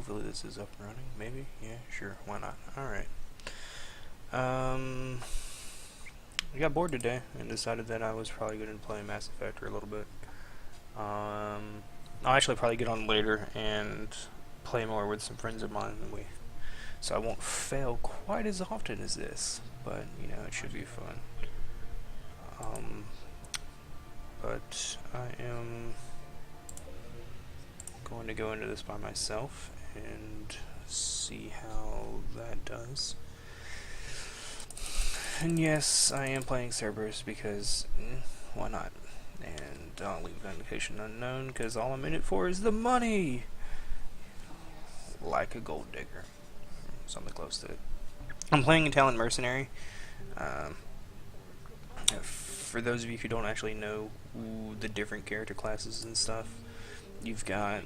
hopefully this is up and running. Maybe? Yeah, sure. Why not? Alright. I got bored today and decided that I was probably going to play Mass Effect for a little bit. I'll actually probably get on later and play more with some friends of mine so I won't fail quite as often as this, but you know, it should be fun. But I am going to go into this by myself and see how that does. And yes, I am playing Cerberus because why not? And I'll leave Vindication unknown because all I'm in it for is the money! Like a gold digger. Something close to it. I'm playing a Talent Mercenary. For those of you who don't actually know the different character classes and stuff, you've got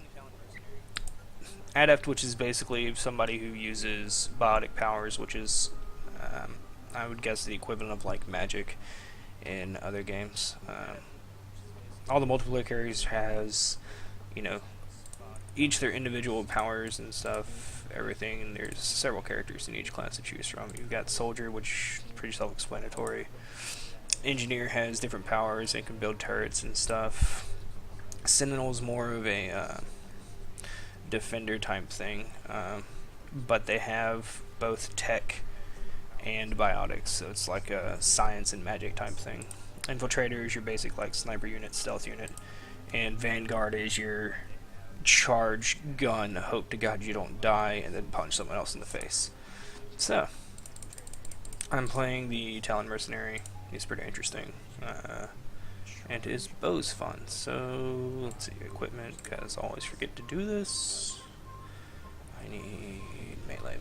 Adept, which is basically somebody who uses biotic powers, which is I would guess the equivalent of like magic in other games. All the multiplayer characters has, you know, each their individual powers and stuff, everything, and there's several characters in each class to choose from. You've got Soldier, which is pretty self-explanatory. Engineer has different powers and can build turrets and stuff. Sentinel's more of a defender type thing, but they have both tech and biotics, so it's like a science and magic type thing. Infiltrator is your basic like sniper unit, stealth unit, and Vanguard is your charge gun, hope to God you don't die, and then punch someone else in the face. So, I'm playing the Talon Mercenary. He's pretty interesting. And his bow's fun. So, let's see, equipment, because I always forget to do this. I need melee.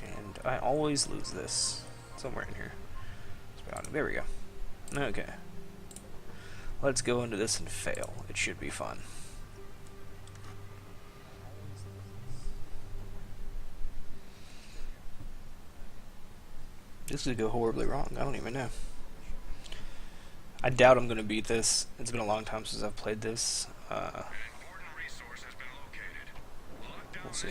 And I always lose this. Somewhere in here. There we go. Okay. Let's go into this and fail. It should be fun. This could go horribly wrong. I don't even know. I doubt I'm going to beat this. It's been a long time since I've played this. We'll see.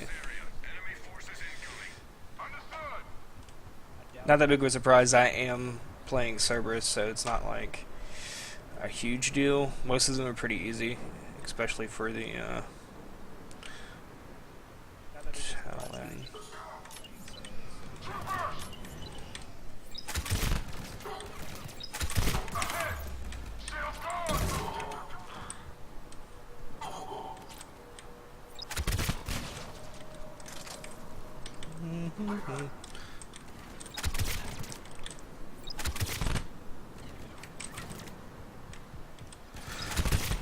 Not that big of a surprise. I am playing Cerberus, so it's not like a huge deal. Most of them are pretty easy, especially for the Talon.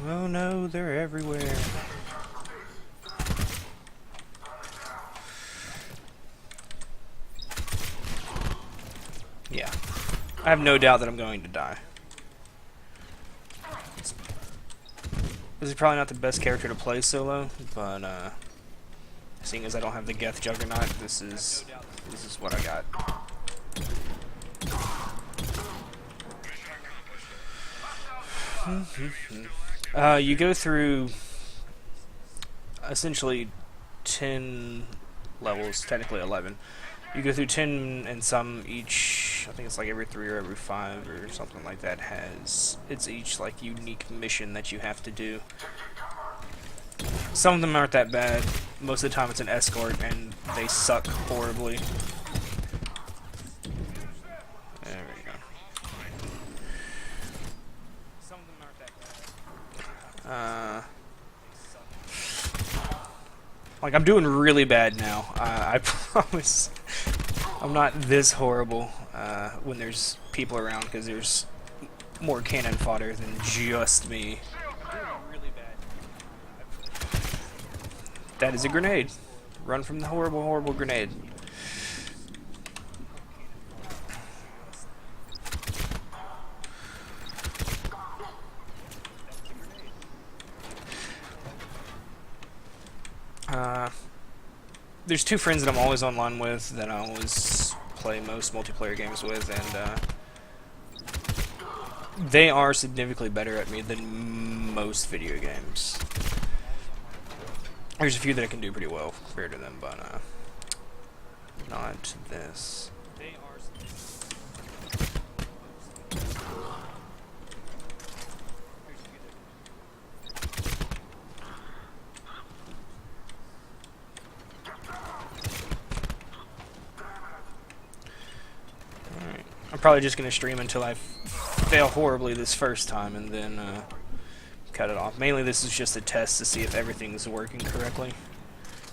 Oh no, they're everywhere. Yeah. I have no doubt that I'm going to die. This is probably not the best character to play solo, but seeing as I don't have the Geth Juggernaut, this is what I got. You go through essentially 10 levels, technically 11. You go through 10 and some each, I think it's like every 3 or every 5 or something like that has, it's each like unique mission that you have to do. Some of them aren't that bad. Most of the time it's an escort and they suck horribly. There we go. Some of them aren't that bad. Like, I'm doing really bad now. I promise I'm not this horrible when there's people around, because there's more cannon fodder than just me. That is a grenade. Run from the horrible, horrible grenade. There's two friends that I'm always online with, that I always play most multiplayer games with, and they are significantly better at me than most video games. There's a few that I can do pretty well compared to them, but not this. Alright. I'm probably just going to stream until I fail horribly this first time and then cut it off. Mainly this is just a test to see if everything's working correctly.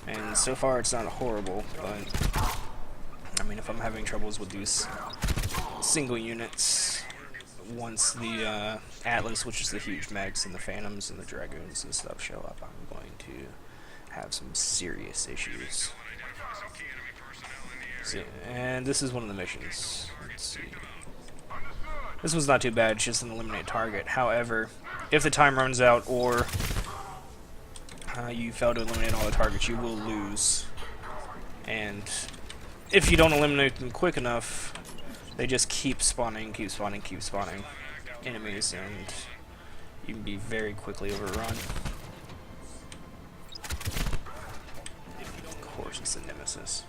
And so far it's not horrible, but I mean, if I'm having troubles with these single units, once the Atlas, which is the huge mechs, and the Phantoms and the Dragoons and stuff show up, I'm going to have some serious issues. See, and this is one of the missions. Let's see. This one's not too bad, it's just an eliminate target. However, if the time runs out or you fail to eliminate all the targets, you will lose. And if you don't eliminate them quick enough, they just keep spawning enemies, and you can be very quickly overrun. Of course, it's a nemesis.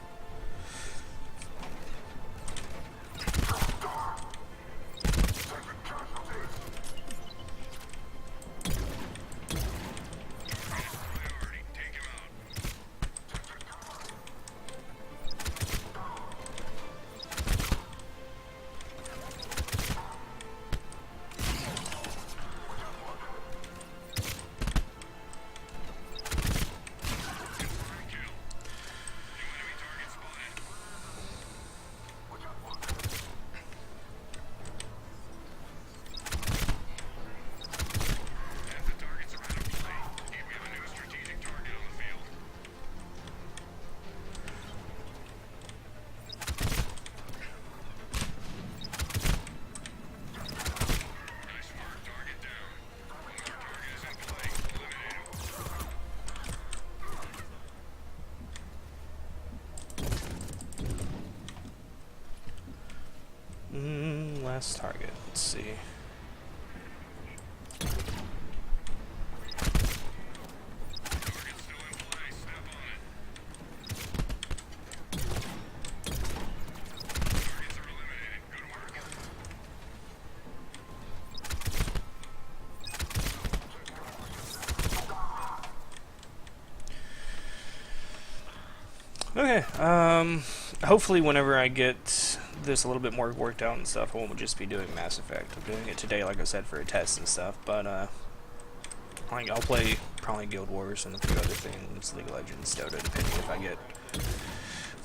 Last target, let's see. Okay, hopefully whenever I get this a little bit more worked out and stuff, I won't just be doing Mass Effect. I'm doing it today, like I said, for a test and stuff, but I'll play probably Guild Wars and a few other things, League of Legends, Dota, depending if I get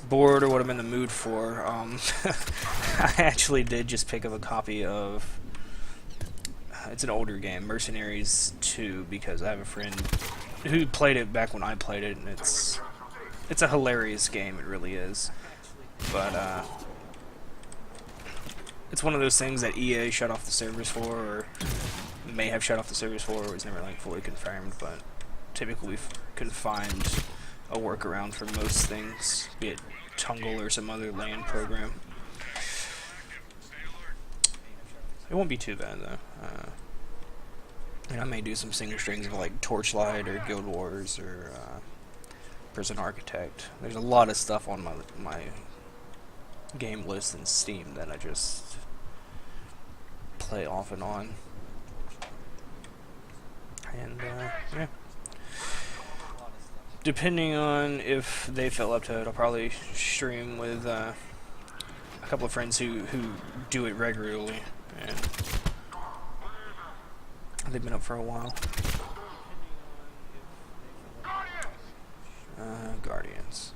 bored or what I'm in the mood for. I actually did just pick up a copy of, it's an older game, Mercenaries 2, because I have a friend who played it back when I played it, and it's a hilarious game, it really is. But it's one of those things that EA shut off the servers for, or may have shut off the servers for, or was never like fully confirmed, but typically we can find a workaround for most things, be it Tungle or some other LAN program. It won't be too bad though. And I may do some single strings of like Torchlight or Guild Wars or Prison Architect. There's a lot of stuff on my game list in Steam that I just play off and on. And yeah. Depending on if they feel up to it, I'll probably stream with a couple of friends who do it regularly, and they've been up for a while. Guardians.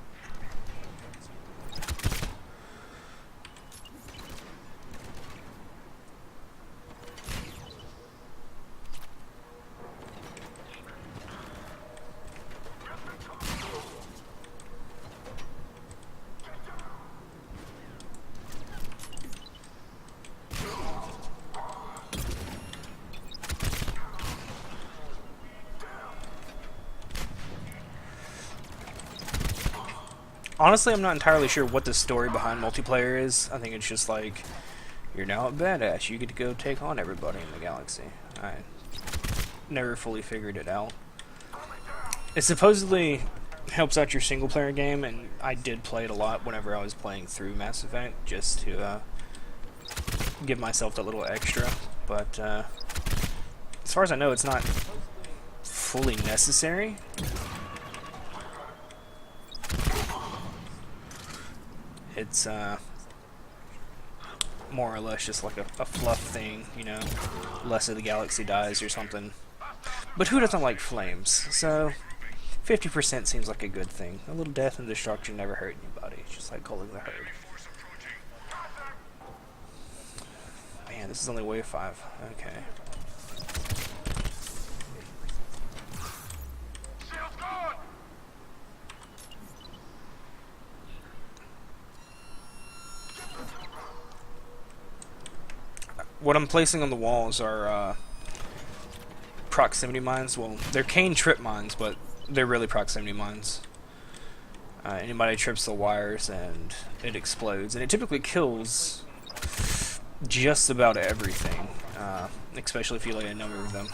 Honestly, I'm not entirely sure what the story behind multiplayer is. I think it's just like You're now a badass. You get to go take on everybody in the galaxy. I never fully figured it out. It supposedly helps out your single player game, and I did play it a lot whenever I was playing through Mass Effect, just to give myself that little extra. But as far as I know, it's not fully necessary. It's more or less just like a fluff thing, you know, less of the galaxy dies or something. But who doesn't like flames? So 50% seems like a good thing. A little death and destruction never hurt anybody. It's just like calling the herd. Man, this is only wave 5. Okay. What I'm placing on the walls are proximity mines. Well, they're cane trip mines, but they're really proximity mines. Anybody trips the wires and it explodes, and it typically kills just about everything, especially if you lay a number of them.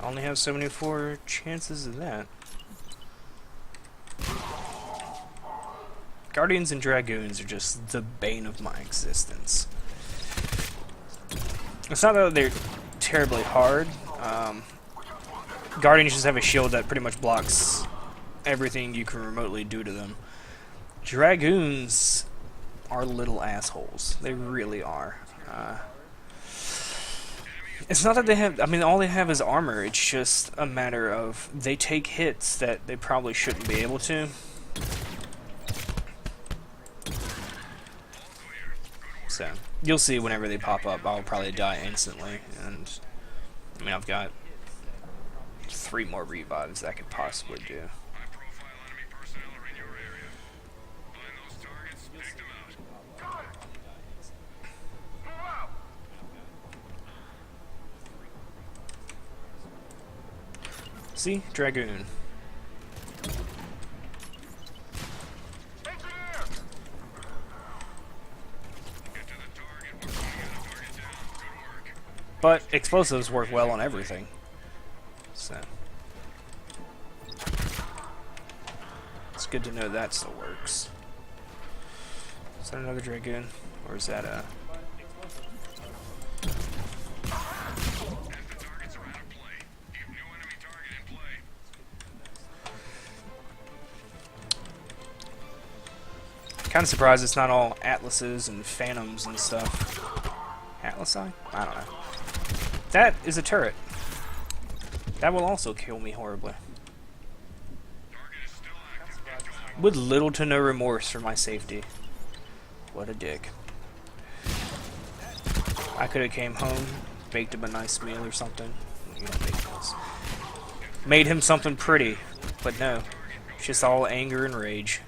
I only have 74 chances of that. Guardians and Dragoons are just the bane of my existence. It's not that they're terribly hard. Guardians just have a shield that pretty much blocks everything you can remotely do to them. Dragoons are little assholes. They really are. It's not that they have, I mean, all they have is armor. It's just a matter of they take hits that they probably shouldn't be able to. So, you'll see whenever they pop up, I'll probably die instantly. And, I mean, I've got 3 more revives that I could possibly do. See? Dragoon. But explosives work well on everything. So it's good to know that still works. Is that another Dragoon? Or is that a... Kind of surprised it's not all Atlases and Phantoms and stuff. Atlasi? I don't know. That is a turret. That will also kill me horribly. With little to no remorse for my safety. What a dick. I could have came home, baked him a nice meal or something. You don't make those. Made him something pretty, but no. It's just all anger and rage.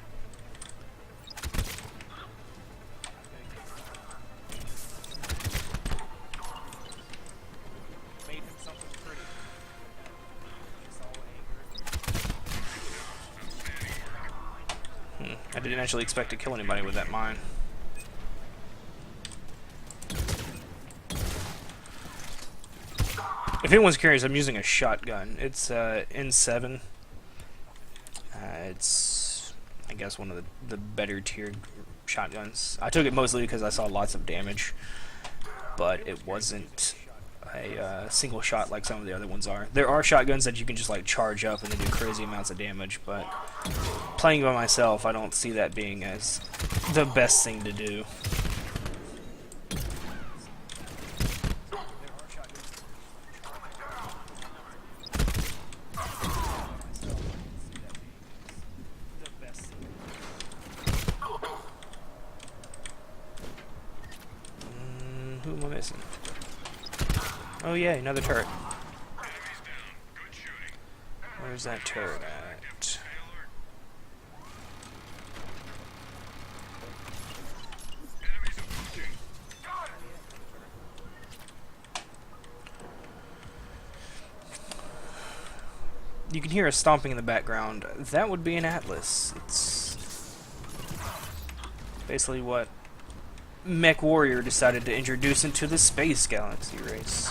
I didn't actually expect to kill anybody with that mine. If anyone's curious, I'm using a shotgun. It's N7. It's, I guess, one of the better tiered shotguns. I took it mostly because I saw lots of damage, but it wasn't a single shot like some of the other ones are. There are shotguns that you can just like charge up and they do crazy amounts of damage, but playing by myself, I don't see that being as the best thing to do. Who am I missing? Oh yeah, another turret. Where's that turret at? You can hear a stomping in the background. That would be an Atlas. It's basically what Mech Warrior decided to introduce into the Space Galaxy race.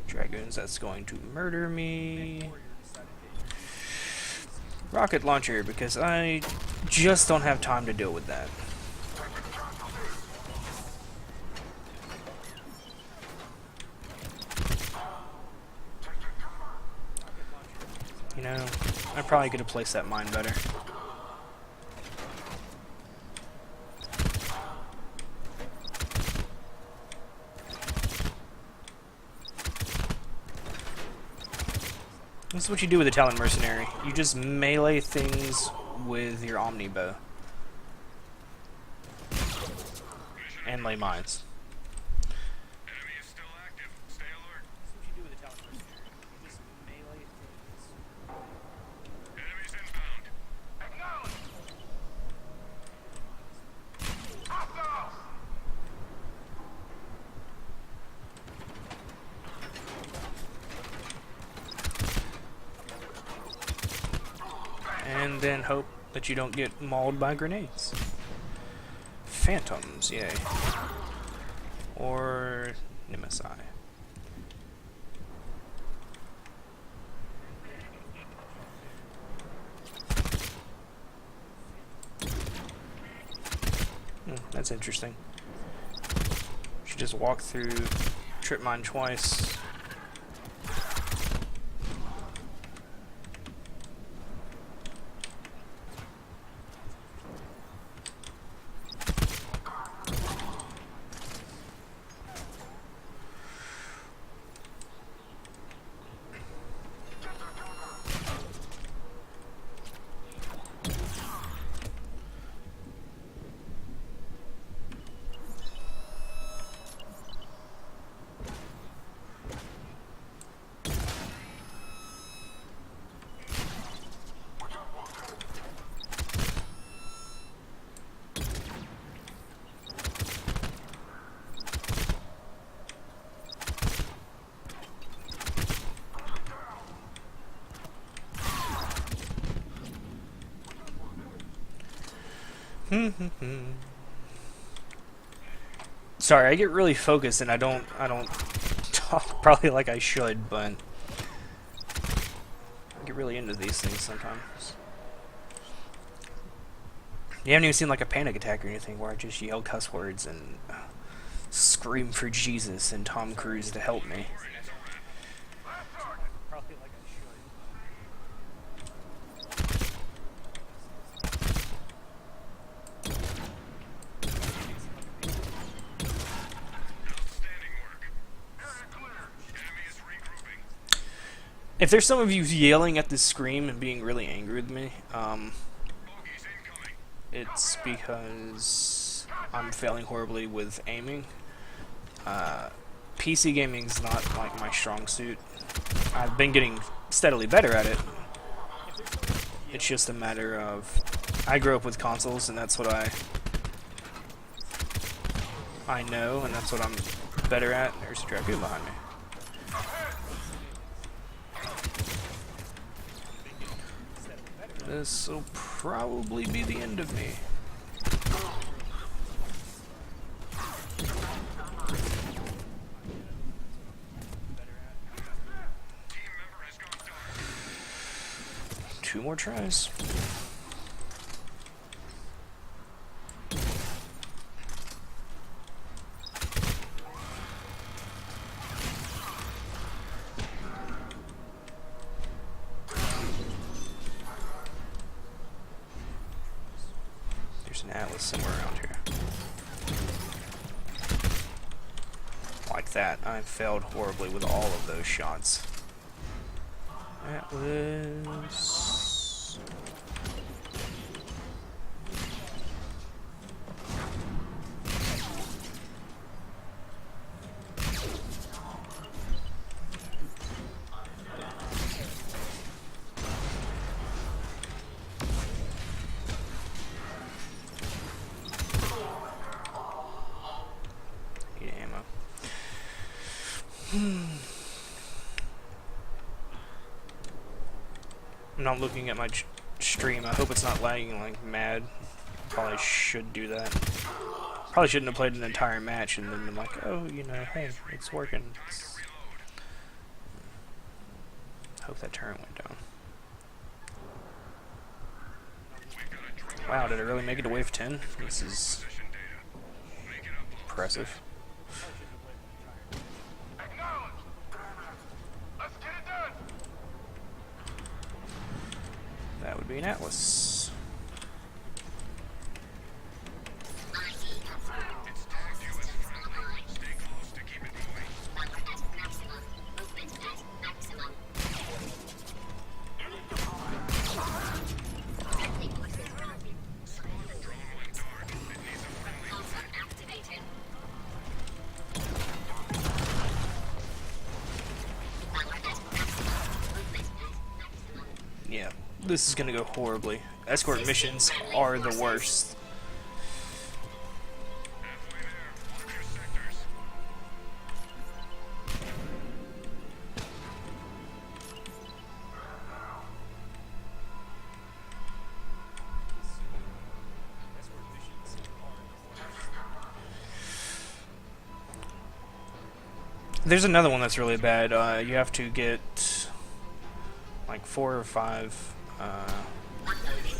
Dragoons, that's going to murder me. Rocket launcher, because I just don't have time to deal with that. You know, I probably could have placed that mine better. This is what you do with a Talon Mercenary. You just melee things with your Omni Bow. And lay mines. Enemy is still active. Stay alert. That's what you do with a Talon Mercenary. You just melee things. Enemies inbound. Acknowledged. Hostiles. And then hope that you don't get mauled by grenades. Phantoms, yay. Or Nemesis. That's interesting. Should just walk through trip mine twice. Sorry, I get really focused and I don't talk probably like I should, but I get really into these things sometimes. You haven't even seen like a panic attack or anything where I just yell cuss words and scream for Jesus and Tom Cruise to help me. Probably like I should. Outstanding work. Area clear. Enemy is regrouping. If there's some of you yelling at this scream and being really angry with me, Bogeys incoming. it's because I'm failing horribly with aiming. PC gaming's not like my strong suit. I've been getting steadily better at it. It's just a matter of I grew up with consoles and that's what I know and that's what I'm better at. There's a Dragoon behind me. This will probably be the end of me. Team member has gone down. 2 more tries. There's an Atlas somewhere around here. Like that. I failed horribly with all of those shots. Atlas. I'm not looking at my stream. I hope it's not lagging like mad. Probably should do that. Probably shouldn't have played an entire match and then been like, oh, you know, hey, it's working. Hope that turret went down. Wow, did I really make it to wave 10? This is impressive. That would be an Atlas. Yeah, this is gonna go horribly. Escort missions are the worst. There's another one that's really bad. You have to get like 4 or 5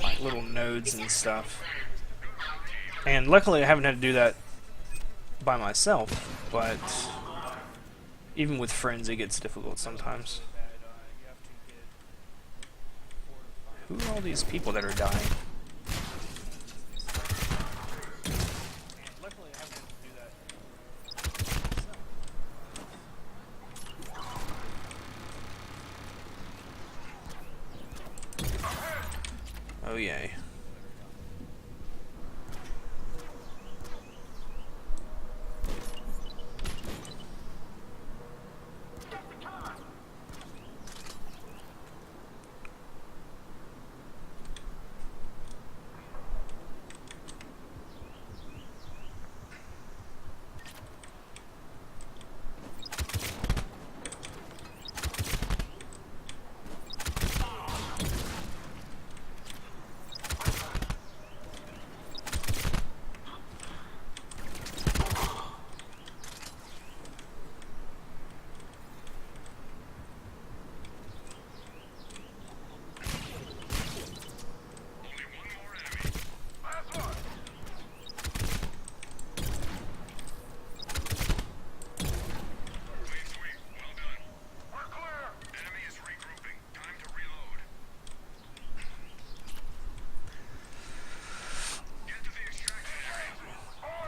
like little nodes and stuff. And luckily I haven't had to do that by myself, but even with friends it gets difficult sometimes. Who are all these people that are dying? Oh yay.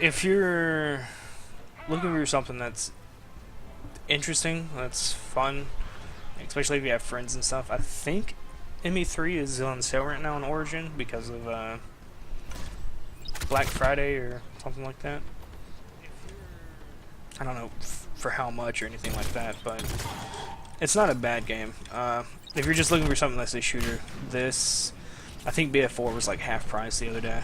If you're looking for something that's interesting, that's fun, especially if you have friends and stuff, I think ME3 is on sale right now on Origin because of Black Friday or something like that. I don't know for how much or anything like that, but it's not a bad game. If you're just looking for something that's a shooter, this, I think BF4 was like half price the other day.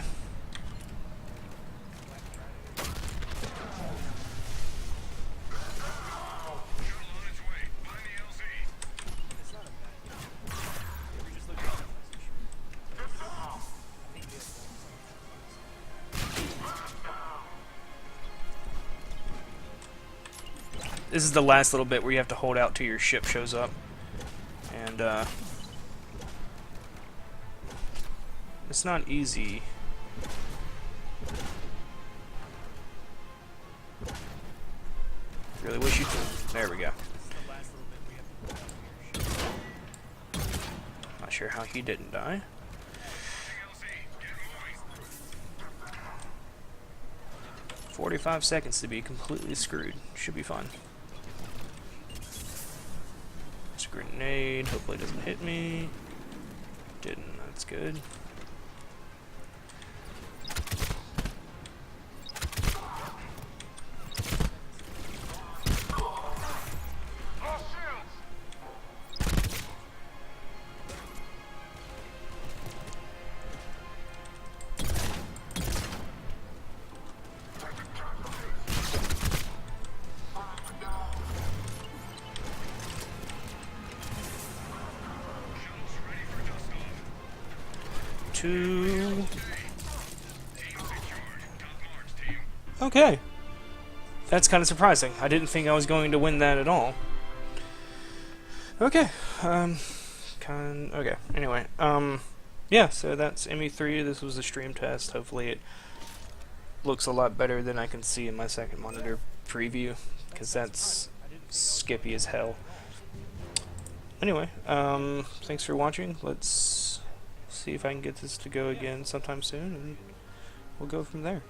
This is the last little bit where you have to hold out till your ship shows up. And, it's not easy. Really wish you could. There we go. Not sure how he didn't die. 45 seconds to be completely screwed. Should be fun. It's a grenade. Hopefully it doesn't hit me. Didn't. That's good. 2. Okay. That's kind of surprising. I didn't think I was going to win that at all. Okay. Okay. Anyway, yeah, so that's ME3. This was a stream test. Hopefully it looks a lot better than I can see in my second monitor preview, because that's skippy as hell. Anyway, thanks for watching. Let's see if I can get this to go again sometime soon, and we'll go from there.